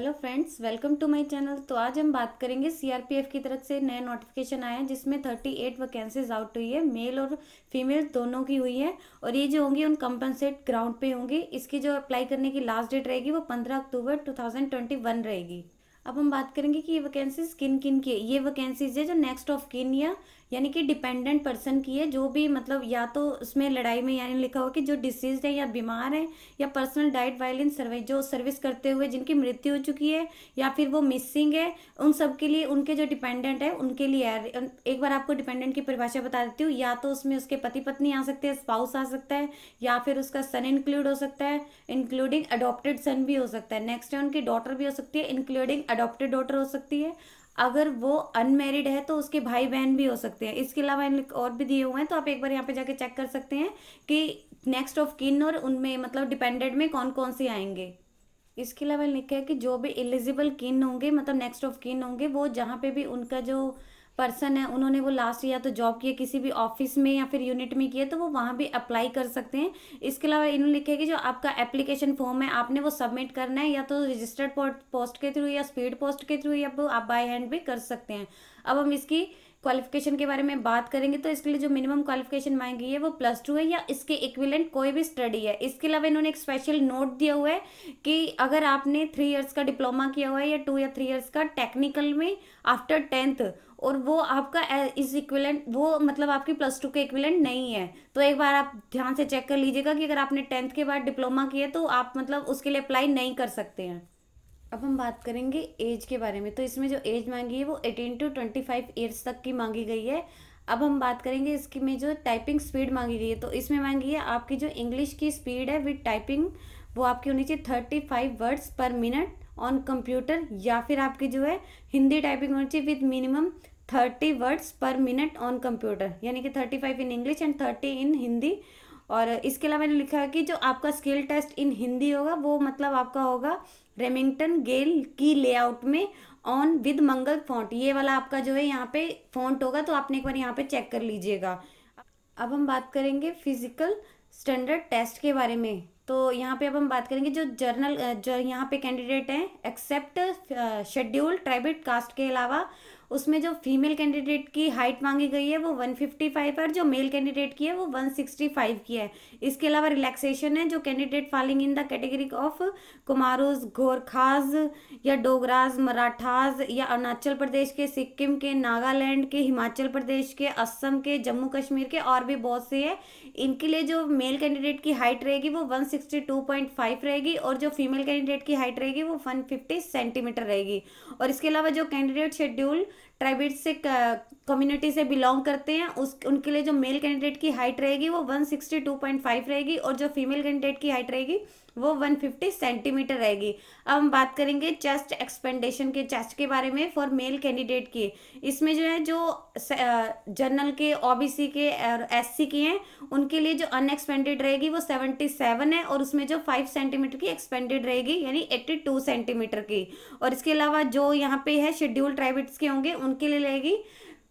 Hello friends, welcome to my channel. तो आज हम बात करेंगे सीआरपीएफ की तरफ से नया नोटिफिकेशन आया है जिसमें 38 वैकेंसीज आउट हुई है। मेल और फीमेल दोनों की हुई है और ये जो होंगी उन कंपनसेट ग्राउंड पे होंगी। इसकी जो अप्लाई करने की लास्ट डेट रहेगी वो 15 अक्टूबर 2021 रहेगी। अब हम बात करेंगे कि ये वैकेंसीज किन किन की है। ये वैकेंसीज है जो नेक्स्ट ऑफ किन या यानी कि डिपेंडेंट पर्सन की है, जो भी मतलब या तो उसमें लड़ाई में यानी लिखा हुआ कि जो डिसीज है या बीमार है या पर्सनल डाइट वायलेंस सर्वे जो सर्विस करते हुए जिनकी मृत्यु हो चुकी है या फिर वो मिसिंग है, उन सब के लिए उनके जो डिपेंडेंट है उनके लिए है। एक बार आपको डिपेंडेंट की परिभाषा बता देती हूँ। या तो उसमें उसके पति पत्नी आ सकते हैं, स्पाउस आ सकता है, या फिर उसका सन इंक्लूड हो सकता है, इंक्लूडिंग अडॉप्टेड सन भी हो सकता है। नेक्स्ट है उनकी डॉटर भी हो सकती है, इंक्लूडिंग अडॉप्टेड डॉटर हो सकती है। अगर वो अनमेरिड है तो उसके भाई बहन भी हो सकते हैं। इसके अलावा और भी दिए हुए हैं, तो आप एक बार यहाँ पे जाके चेक कर सकते हैं कि नेक्स्ट ऑफ किन और उनमें मतलब डिपेंडेंट में कौन कौन से आएंगे। इसके अलावा लिखा है कि जो भी एलिजिबल किन होंगे मतलब नेक्स्ट ऑफ किन होंगे, वो जहाँ पे भी उनका जो पर्सन है उन्होंने वो लास्ट या तो जॉब किया किसी भी ऑफिस में या फिर यूनिट में किया, तो वो वहाँ भी अप्लाई कर सकते हैं। इसके अलावा इन्होंने लिखा है कि जो आपका एप्लीकेशन फॉर्म है आपने वो सबमिट करना है, या तो रजिस्टर्ड पोस्ट के थ्रू या स्पीड पोस्ट के थ्रू, या आप बाय हैंड भी कर सकते हैं। अब हम इसकी क्वालिफिकेशन के बारे में बात करेंगे तो इसके लिए जो मिनिमम क्वालिफिकेशन मांगी है वो +2 है या इसके इक्विवेलेंट कोई भी स्टडी है। इसके अलावा इन्होंने एक स्पेशल नोट दिया हुआ है कि अगर आपने 3 इयर्स का डिप्लोमा किया हुआ है या 2 या 3 इयर्स का टेक्निकल में आफ्टर 10th, और वो आपका इस इक्विवेलेंट वो मतलब आपकी +2 के इक्विवेलेंट नहीं है, तो एक बार आप ध्यान से चेक कर लीजिएगा कि अगर आपने 10th के बाद डिप्लोमा किया तो आप मतलब उसके लिए अप्लाई नहीं कर सकते हैं। अब हम बात करेंगे एज के बारे में। तो इसमें जो एज मांगी है वो 18 to 25 ईयर्स तक की मांगी गई है। अब हम बात करेंगे इसकी में जो टाइपिंग स्पीड मांगी गई है, तो इसमें मांगी है आपकी जो इंग्लिश की स्पीड है विद टाइपिंग वो आपकी होनी चाहिए 35 वर्ड्स पर मिनट ऑन कंप्यूटर, या फिर आपकी जो है हिंदी टाइपिंग होनी चाहिए विद मिनिमम 30 वर्ड्स पर मिनट ऑन कंप्यूटर, यानी कि 35 इन इंग्लिश एंड 30 इन हिंदी। और इसके अलावा मैंने लिखा है कि जो आपका स्किल टेस्ट इन हिंदी होगा वो मतलब आपका होगा रेमिंगटन गेल की लेआउट में ऑन विद मंगल फॉन्ट। ये वाला आपका जो है यहाँ पे फॉन्ट होगा, तो आपने एक बार यहाँ पे चेक कर लीजिएगा। अब हम बात करेंगे फिजिकल स्टैंडर्ड टेस्ट के बारे में। तो यहाँ पे अब हम बात करेंगे जो जो यहाँ पे कैंडिडेट हैं एक्सेप्ट शेड्यूल ट्राइबल कास्ट के अलावा, उसमें जो फीमेल कैंडिडेट की हाइट मांगी गई है वो 155 है और जो मेल कैंडिडेट की है वो 165 की है। इसके अलावा रिलैक्सेशन है जो candidate falling in the category of कुमारूज, गोरखाज या डोगराज, मराठाज या अरुणाचल प्रदेश के, सिक्किम के, नागालैंड के, हिमाचल प्रदेश के, असम के, जम्मू कश्मीर के और भी बहुत से है। इनके लिए जो मेल कैंडिडेट की हाइट रहेगी वो 162.5 रहेगी और जो फीमेल कैंडिडेट की हाइट रहेगी वो 150 सेंटीमीटर रहेगी। और इसके अलावा जो कैंडिडेट शेड्यूल ट्राइब्स से कम्युनिटी से बिलोंग करते हैं उस उनके लिए जो मेल कैंडिडेट की हाइट रहेगी वो 162.5 रहेगी और जो फीमेल कैंडिडेट की हाइट रहेगी वो 150 सेंटीमीटर रहेगी। अब हम बात करेंगे चेस्ट एक्सपेंडेशन के, चेस्ट के बारे में फॉर मेल कैंडिडेट की। इसमें जो है जो जनरल के, ओबीसी के और एससी के हैं उनके लिए जो अनएक्सपेंडेड रहेगी वो 77 है और उसमें जो 5 सेंटीमीटर की एक्सपेंडेड रहेगी यानी 82 सेंटीमीटर की। और इसके अलावा जो यहाँ पे है शेड्यूल ट्राइब्स के होंगे उनके लिए रहेगी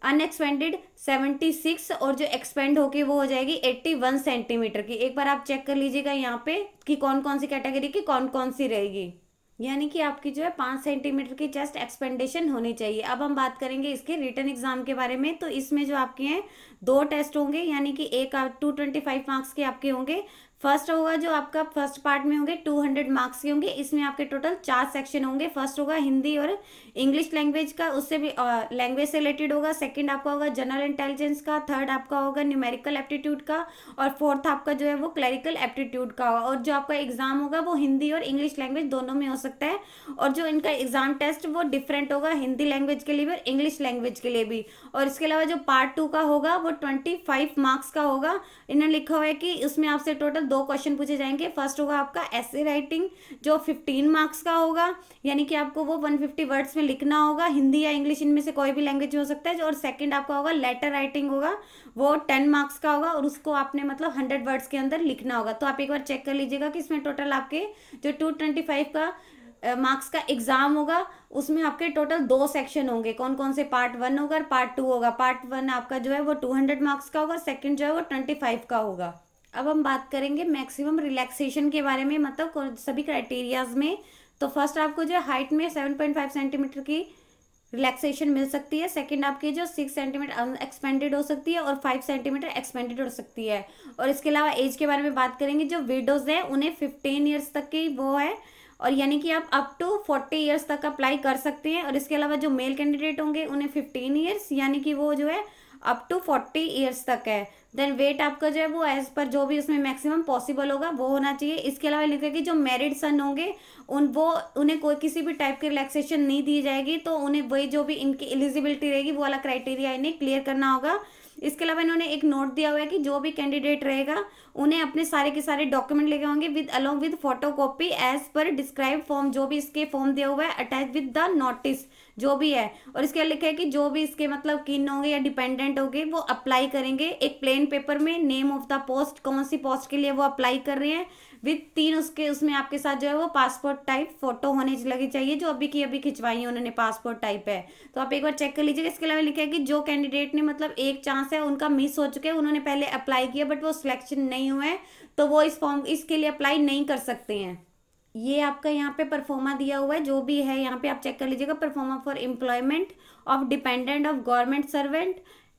अनएक्सपेंडेड 76 और जो एक्सपेंड होके वो हो जाएगी 81 सेंटीमीटर की। एक बार आप चेक कर लीजिएगा यहाँ पे कि कौन कौन सी कैटेगरी की कौन कौन सी रहेगी, यानी कि आपकी जो है 5 सेंटीमीटर की चेस्ट एक्सपेंडेशन होनी चाहिए। अब हम बात करेंगे इसके रिटन एग्जाम के बारे में। तो इसमें जो आपके हैं 2 टेस्ट होंगे, यानी कि एक 225 मार्क्स के आपके होंगे। फर्स्ट होगा जो आपका फर्स्ट पार्ट में होंगे 200 मार्क्स के होंगे। इसमें आपके टोटल 4 सेक्शन होंगे। फर्स्ट होगा हिंदी और इंग्लिश लैंग्वेज का, उससे भी लैंग्वेज से रिलेटेड होगा। सेकंड आपका होगा जनरल इंटेलिजेंस का। थर्ड आपका होगा न्यूमेरिकल एप्टीट्यूड का और फोर्थ आपका जो है वो क्लरिकल एप्टीट्यूड का होगा। और जो आपका एग्जाम होगा वो हिंदी और इंग्लिश लैंग्वेज दोनों में हो सकता है। और जो इनका एग्जाम टेस्ट वो डिफरेंट होगा हिंदी लैंग्वेज के लिए भी और इंग्लिश लैंग्वेज के लिए भी। और इसके अलावा जो पार्ट 2 का होगा वो 25 मार्क्स का होगा। इन्होंने लिखा हुआ है कि उसमें आपसे टोटल 2 क्वेश्चन पूछे जाएंगे। फर्स्ट होगा आपका ऐसे राइटिंग जो 15 मार्क्स का होगा, यानी कि आपको वो 150 वर्ड्स में लिखना होगा, हिंदी या इंग्लिश इनमें से कोई भी लैंग्वेज में हो सकता है। और सेकंड आपका होगा लेटर राइटिंग होगा, वो 10 मार्क्स का होगा और उसको आपने मतलब 100 वर्ड्स के अंदर लिखना होगा। तो आप एक बार चेक कर लीजिएगा कि इसमें टोटल आपके जो 225 का मार्क्स का एग्जाम होगा उसमें आपके टोटल 2 सेक्शन होंगे। कौन कौन से, पार्ट 1 होगा और पार्ट 2 होगा। पार्ट 1 आपका जो है वो 200 मार्क्स का होगा, सेकंड जो है वो 25 का होगा। अब हम बात करेंगे मैक्सिमम रिलैक्सेशन के बारे में, मतलब सभी क्राइटेरियाज में। तो फर्स्ट आपको जो हाइट में 7.5 सेंटीमीटर की रिलैक्सेशन मिल सकती है। सेकंड आपकी जो 6 सेंटीमीटर एक्सपेंडेड हो सकती है और 5 सेंटीमीटर एक्सपेंडेड हो सकती है। और इसके अलावा एज के बारे में बात करेंगे, जो विडोज है उन्हें 15 ईयर्स तक की वो है, और यानी कि आप अप टू 40 ईयर्स तक अप्लाई कर सकते हैं। और इसके अलावा जो मेल कैंडिडेट होंगे उन्हें 15 ईयर्स, यानी कि वो जो है अप टू 40 ईयर्स तक है। देन वेट आपका जो है वो एज पर जो भी उसमें मैक्सिमम पॉसिबल होगा वो होना चाहिए। इसके अलावा लिखा है कि जो मैरिड सन होंगे उन्हें कोई किसी भी टाइप की रिलैक्सेशन नहीं दी जाएगी, तो उन्हें वही जो भी इनकी एलिजिबिलिटी रहेगी वो वाला क्राइटेरिया इन्हें क्लियर करना होगा। इसके अलावा इन्होंने एक नोट दिया हुआ है कि जो भी कैंडिडेट रहेगा उन्हें अपने सारे के सारे डॉक्यूमेंट लेके होंगे with along with photocopy as per describe form, जो भी इसके फॉर्म दिया हुआ है अटैच विद द नोटिस जो भी है। और इसके लिखा है कि जो भी इसके मतलब किन होंगे या डिपेंडेंट होंगे वो अप्लाई करेंगे एक प्लेन पेपर में, नेम ऑफ द पोस्ट, कौन सी पोस्ट के लिए वो अप्लाई कर रहे हैं, विद 3 उसके उसमें आपके साथ जो है वो पासपोर्ट टाइप फोटो होने लगी चाहिए, जो अभी की अभी खिंचवाई है उन्होंने पासपोर्ट टाइप है, तो आप एक बार चेक कर लीजिएगा। इसके अलावा लिखा है कि जो कैंडिडेट ने मतलब एक चांस है उनका मिस हो चुके हैं, उन्होंने पहले अप्लाई किया बट वो सिलेक्शन नहीं हुए हैं, तो वो इस फॉर्म इसके लिए अप्लाई नहीं कर सकते हैं। ये आपका यहाँ पे परफॉर्मा दिया हुआ है जो भी है, यहाँ पे आप चेक कर लीजिएगा। Pro forma for employment of dependent of government servant,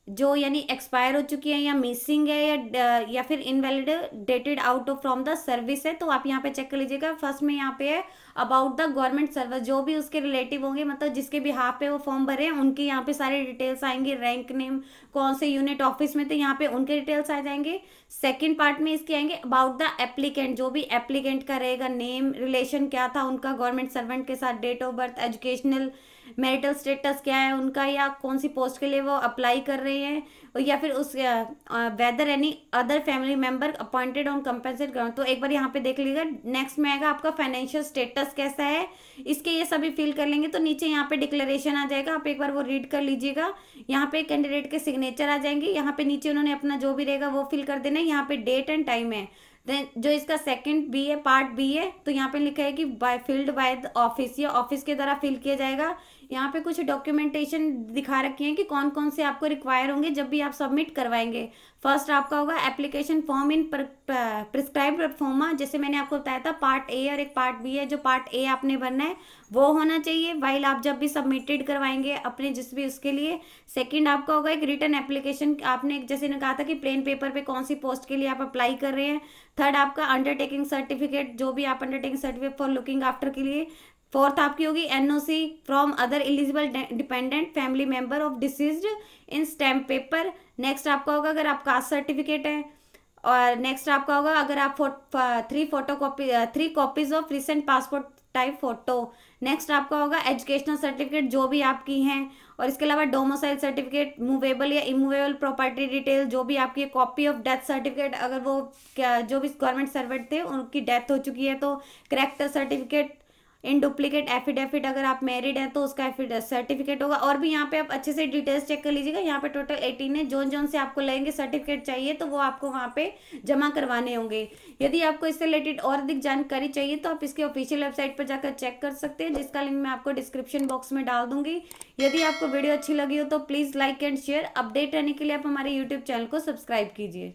जो यानी एक्सपायर हो चुकी है या मिसिंग है या फिर invalid dated out of from the service है, तो आप यहाँ पे चेक कर लीजिएगा। फर्स्ट में यहाँ पे है अबाउट द गवर्नमेंट सर्विस, जो भी उसके रिलेटिव होंगे मतलब जिसके भी हाफ पे वो फॉर्म भरे हैं उनके यहाँ पे सारे डिटेल्स आएंगे, रैंक नेम, कौन से यूनिट ऑफिस में, तो यहाँ पे उनके डिटेल्स आ जाएंगे। सेकंड पार्ट में इसके आएंगे अबाउट द एप्लीकेंट, जो भी एप्लीकेंट का रहेगा, नेम, रिलेशन क्या था उनका गवर्नमेंट सर्वेंट के साथ, date of birth, educational, marital status क्या है उनका, या कौन सी पोस्ट के लिए वो अप्लाई कर रहे हैं, या फिर उस whether any other family member appointed on compensate ground, तो एक बार यहाँ पे देख लीजिएगा। नेक्स्ट में आएगा आपका फाइनेंशियल स्टेटस कैसा है, इसके ये सभी फिल कर लेंगे, तो नीचे यहाँ पे डिक्लेरेशन आ जाएगा, आप एक बार वो रीड कर लीजिएगा। यहाँ पे कैंडिडेट के सिग्नेचर आ जाएंगे, यहाँ पे नीचे उन्होंने अपना जो भी रहेगा वो फिल कर देना है, यहाँ पे डेट एंड टाइम है। देन जो इसका सेकंड बी है, पार्ट बी है, तो यहाँ पे लिखा है कि by filled by the office, ये ऑफिस के द्वारा फिल किया जाएगा। यहाँ पे कुछ डॉक्यूमेंटेशन दिखा रखी है कि कौन कौन से आपको रिक्वायर होंगे जब भी आप सबमिट करवाएंगे। फर्स्ट आपका होगा एप्लीकेशन फॉर्म इन प्रिस्क्राइब्ड फॉर्मा, जैसे मैंने आपको बताया था पार्ट ए और एक पार्ट बी है, जो पार्ट ए आपने भरना है वो होना चाहिए वाइल आप जब भी सबमिटेड करवाएंगे अपने जिस भी उसके लिए। सेकंड आपका होगा एक रिटर्न एप्लीकेशन, आपने जैसे ने कहा था कि प्लेन पेपर पे कौन सी पोस्ट के लिए आप अप्लाई कर रहे हैं। थर्ड आपका अंडरटेकिंग सर्टिफिकेट, जो भी आप undertaking certificate for looking after के लिए। फोर्थ आपकी होगी NOC from other eligible dependent family member of deceased in stamp paper. Next आपका होगा अगर आप कास्ट सर्टिफिकेट है, और नेक्स्ट आपका होगा अगर आप 3 copies of recent passport type photo. Next आपका होगा एजुकेशनल सर्टिफिकेट जो भी आपकी हैं, और इसके अलावा डोमिसाइल सर्टिफिकेट, मूवेबल या इमूवेबल प्रॉपर्टी डिटेल, जो भी आपकी कॉपी ऑफ डेथ सर्टिफिकेट, अगर वो क्या जो भी गवर्नमेंट सर्वेंट थे उनकी डेथ हो चुकी है तो character certificate, in duplicate affidavit, अगर आप मैरिड हैं तो उसका सर्टिफिकेट होगा। और भी यहाँ पे आप अच्छे से डिटेल्स चेक कर लीजिएगा, यहाँ पे टोटल 18 है, जोन जोन से आपको लगेंगे सर्टिफिकेट चाहिए तो वो आपको वहाँ पे जमा करवाने होंगे। यदि आपको इससे रिलेटेड और अधिक जानकारी चाहिए तो आप इसके ऑफिशियल वेबसाइट पर जाकर चेक कर सकते हैं, जिसका लिंक मैं आपको डिस्क्रिप्शन बॉक्स में डाल दूंगी। यदि आपको वीडियो अच्छी लगी हो तो please like and share. Update रहने के लिए आप हमारे यूट्यूब चैनल को सब्सक्राइब कीजिए।